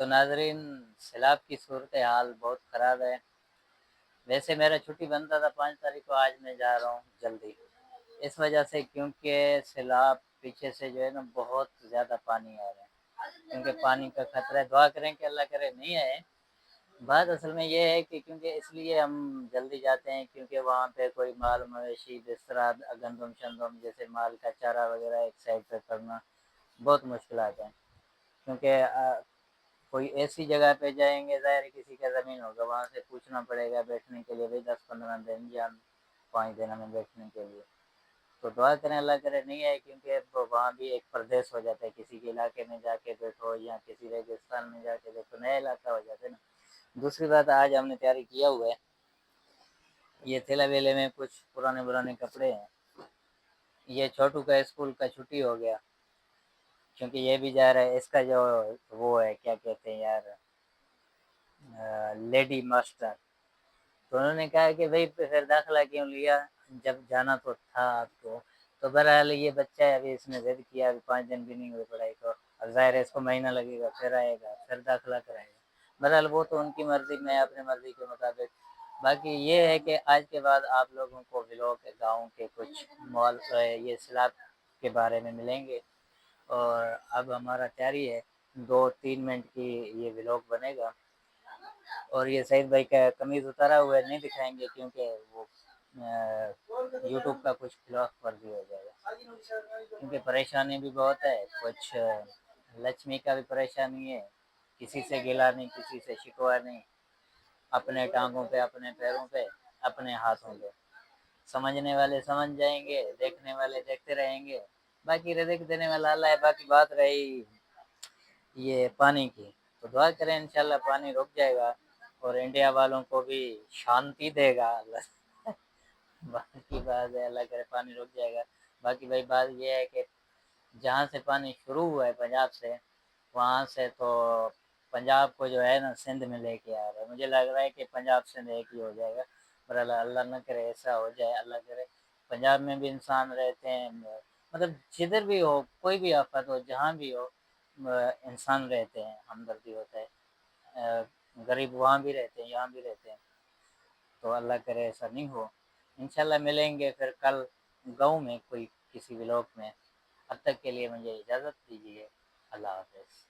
تو ناظرین، سیلاب کی صورتحال بہت خراب ہے۔ ویسے میرا چھٹی بنتا تھا 5 تاریخ کو، آج میں جا رہا ہوں جلدی، اس وجہ سے کیونکہ سیلاب پیچھے سے جو ہے نا بہت زیادہ پانی آ رہا ہے، کیونکہ پانی کا خطرہ ہے۔ دعا کریں کہ اللہ کرے نہیں آئے۔ بات اصل میں یہ ہے کہ کیونکہ اس لیے ہم جلدی جاتے ہیں کیونکہ وہاں پہ کوئی مال مویشی بستر گندم شندم جیسے مال کا چارہ وغیرہ ایک سائڈ پہ کرنا بہت مشکلات ہیں، کیونکہ کوئی ایسی جگہ پہ جائیں گے، ظاہر کسی کا زمین ہوگا، وہاں سے پوچھنا پڑے گا بیٹھنے کے لیے، بھائی 10-15 دن یا 5 دن ہمیں بیٹھنے کے لیے۔ تو دعا کریں اللہ کرے نہیں آئے، کیونکہ وہاں بھی ایک پردیس ہو جاتا ہے، کسی کے علاقے میں جا کے بیٹھو یا کسی ریگستان میں جا کے بیٹھو، نیا علاقہ ہو جاتا ہے نا۔ دوسری بات، آج ہم نے تیاری کیا ہوا ہے، یہ تھیلا ویلے میں کچھ پرانے کپڑے ہیں۔ یہ چھوٹو کا اسکول کا چھٹی ہو گیا، کیونکہ یہ بھی جا رہا ہے، اس کا جو وہ ہے کیا کہتے ہیں یار، لیڈی ماسٹر، تو انہوں نے کہا کہ بھائی پھر داخلہ کیوں لیا جب جانا تو تھا آپ کو۔ تو بہرحال یہ بچہ ہے، ابھی اس نے ضد کیا، ابھی 5 دن بھی نہیں ہوئے پڑھائی کو، اور ظاہر ہے اس کو مہینہ لگے گا، پھر آئے گا، پھر داخلہ کرائے گا۔ بہرحال وہ تو ان کی مرضی، میں اپنی مرضی کے مطابق۔ باقی یہ ہے کہ آج کے بعد آپ لوگوں کو ولاگ گاؤں کے کچھ مال یہ سیلاب کے بارے میں ملیں گے، اور اب ہمارا تیاری ہے 2-3 منٹ کی یہ ولاگ بنے گا، اور یہ سعید بھائی کا قمیض اتارا ہوا ہے نہیں دکھائیں گے، کیونکہ وہ یوٹیوب کا کچھ خلاف ورزی ہو جائے گا، کیونکہ پریشانی بھی بہت ہے، کچھ لکشمی کا بھی پریشانی ہے، کسی سے گلا نہیں، کسی سے شکوا نہیں، اپنے ٹانگوں پہ، اپنے پیروں پہ، اپنے ہاتھوں پہ۔ سمجھنے والے سمجھ جائیں گے، دیکھنے والے دیکھتے رہیں گے، باقی رزق دینے والا اللہ ہے۔ باقی بات رہی یہ پانی کی، تو دعا کریں انشاءاللہ پانی رک جائے گا اور انڈیا والوں کو بھی شانتی دے گا اللہ۔ باقی بات ہے اللہ کرے پانی رک جائے گا۔ باقی بھائی بات یہ ہے کہ جہاں سے پانی شروع ہوا ہے پنجاب سے، وہاں سے تو پنجاب کو جو ہے نا سندھ میں لے کے آ رہا ہے، مجھے لگ رہا ہے کہ پنجاب سندھ ایک ہی ہو جائے گا، پر اللہ نہ کرے ایسا ہو جائے۔ اللہ کرے پنجاب میں بھی انسان رہتے ہیں، مطلب جدھر بھی ہو، کوئی بھی آفت ہو، جہاں بھی ہو، انسان رہتے ہیں، ہمدردی ہوتا ہے، غریب وہاں بھی رہتے ہیں، یہاں بھی رہتے ہیں، تو اللہ کرے ایسا نہیں ہو۔ انشاءاللہ ملیں گے پھر کل گاؤں میں کوئی کسی ولاگ میں۔ اب تک کے لیے مجھے اجازت دیجیے، اللہ حافظ۔